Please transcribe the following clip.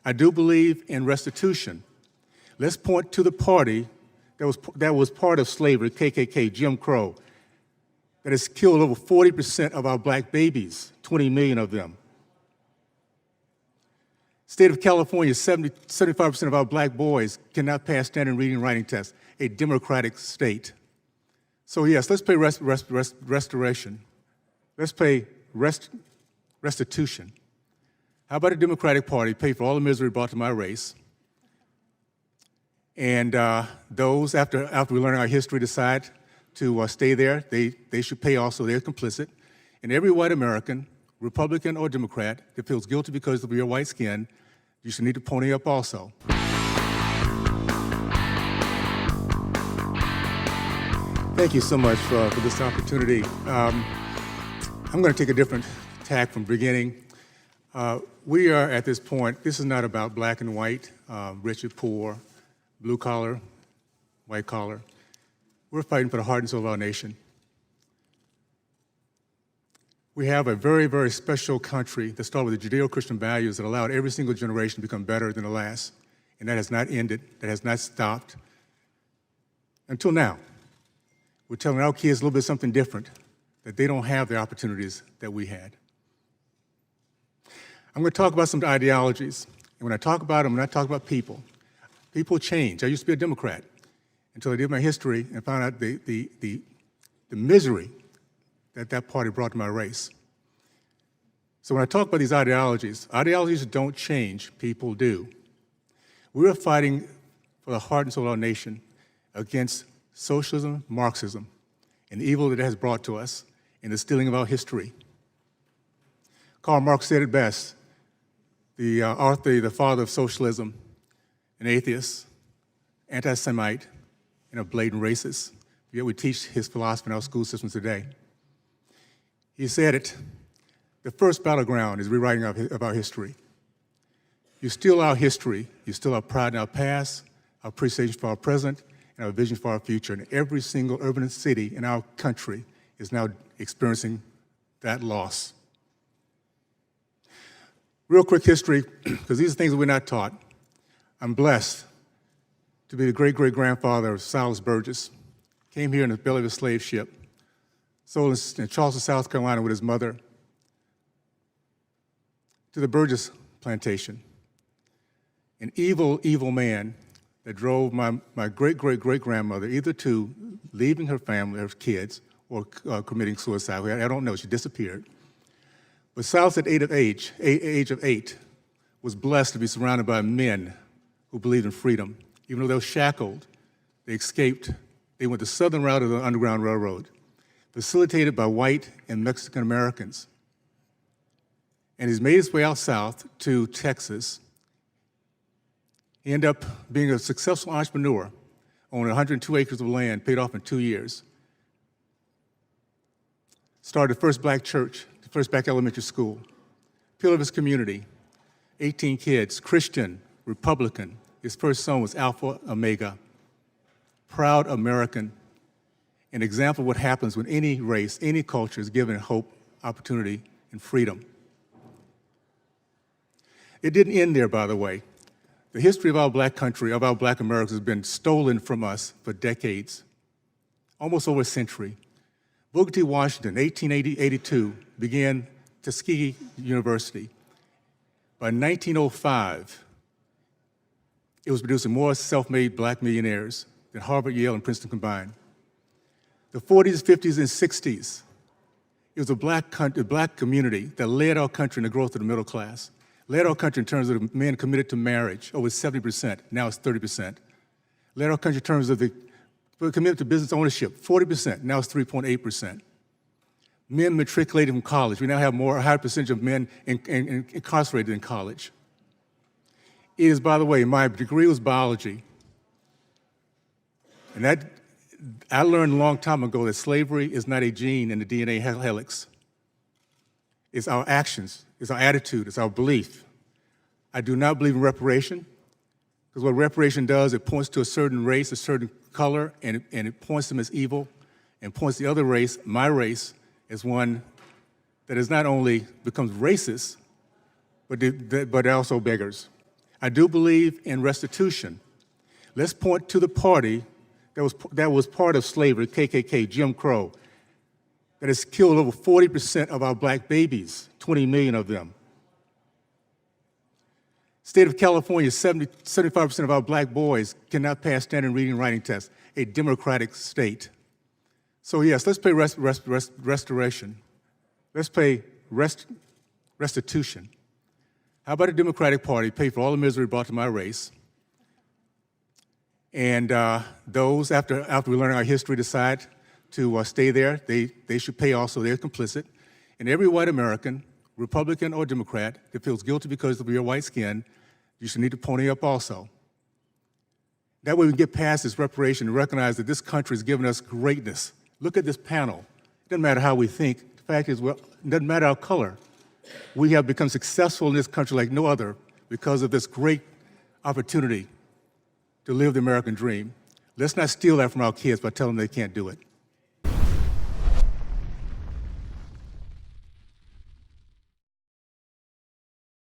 I do believe in restitution. Let's point to the party that was part of slavery, KKK, Jim Crow, that has killed over 40% of our black babies, 20 million of them. State of California, 75% of our black boys cannot pass standard reading and writing tests, a democratic state. So yes, let's pay restoration. Let's pay restitution. How about a Democratic Party pay for all the misery brought to my race? And those, after we learn our history, decide to stay there, they should pay also. They're complicit. And every white American, Republican or Democrat, that feels guilty because of your white skin, you should need to pony up also. Thank you so much for this opportunity. I'm going to take a different tack from beginning. We are at this point, this is not about black and white, rich and poor, blue collar, white collar. We're fighting for the heart and soul of our nation. We have a very, very special country that started with the Judeo-Christian values that allowed every single generation to become better than the last. And that has not ended, that has not stopped until now. We're telling our kids a little bit something different, that they don't have the opportunities that we had. I'm going to talk about some ideologies. And when I talk about them, I'm not talking about people. People change. I used to be a Democrat until I did my history and found out the misery that party brought to my race. So when I talk about these ideologies don't change, people do. We are fighting for the heart and soul of our nation against socialism, Marxism, and the evil that it has brought to us and the stealing of our history. Karl Marx said it best, the father of socialism, an atheist, anti-Semite, and a blatant racist. Yet we teach his philosophy in our school systems today. He said it, the first battleground is rewriting of our history. You steal our history, you steal our pride in our past, our appreciation for our present, and our vision for our future. And every single urban city in our country is now experiencing that loss. Real quick history, because these are things that we're not taught. I'm blessed to be the great-great-grandfather of Silas Burgess. Came here in the belly of a slave ship, sold in Charleston, South Carolina with his mother, to the Burgess plantation. An evil, evil man that drove my great-great-great-grandmother either to leaving her family, her kids, or committing suicide. I don't know, she disappeared. But Silas at age of 8, was blessed to be surrounded by men who believed in freedom. Even though they were shackled, they escaped. They went the southern route of the Underground Railroad, facilitated by white and Mexican Americans. And he's made his way out south to Texas. He ended up being a successful entrepreneur, owning 102 acres of land, paid off in 2 years. Started the first black church, the first black elementary school. Pillar of his community, 18 kids, Christian, Republican. His first son was Alpha Omega. Proud American, an example of what happens when any race, any culture is given hope, opportunity, and freedom. It didn't end there, by the way. The history of our black country, of our black Americans, has been stolen from us for decades, almost over a century. Booker T. Washington, 1882, began Tuskegee University. By 1905, it was producing more self-made black millionaires than Harvard, Yale, and Princeton combined. The 40s, 50s, and 60s, it was a black community that led our country in the growth of the middle class, led our country in terms of the men committed to marriage, over 70%, now it's 30%. Led our country in terms of the committed to business ownership, 40%, now it's 3.8%. Men matriculated from college. We now have a higher percentage of men incarcerated in college. It is, by the way, my degree was biology. And that, I learned a long time ago that slavery is not a gene in the DNA helix. It's our actions, it's our attitude, it's our belief. I do not believe in reparation, because what reparation does, it points to a certain race, a certain color, and it points them as evil, and points the other race, my race, as one that is not only becomes racist, but also beggars. I do believe in restitution. Let's point to the party that was part of slavery, KKK, Jim Crow, that has killed over 40% of our black babies, 20 million of them. State of California, 75% of our black boys cannot pass standard reading and writing tests, a democratic state. So yes, let's pay restoration. Let's pay restitution. How about a Democratic Party pay for all the misery brought to my race? And those, after we learn our history, decide to stay there, they should pay also. They're complicit. And every white American, Republican or Democrat, that feels guilty because of your white skin, you should need to pony up also. That way we can get past this reparation and recognize that this country has given us greatness. Look at this panel. It doesn't matter how we think. The fact is, well, it doesn't matter our color. We have become successful in this country like no other because of this great opportunity to live the American dream. Let's not steal that from our kids by telling them they can't do it.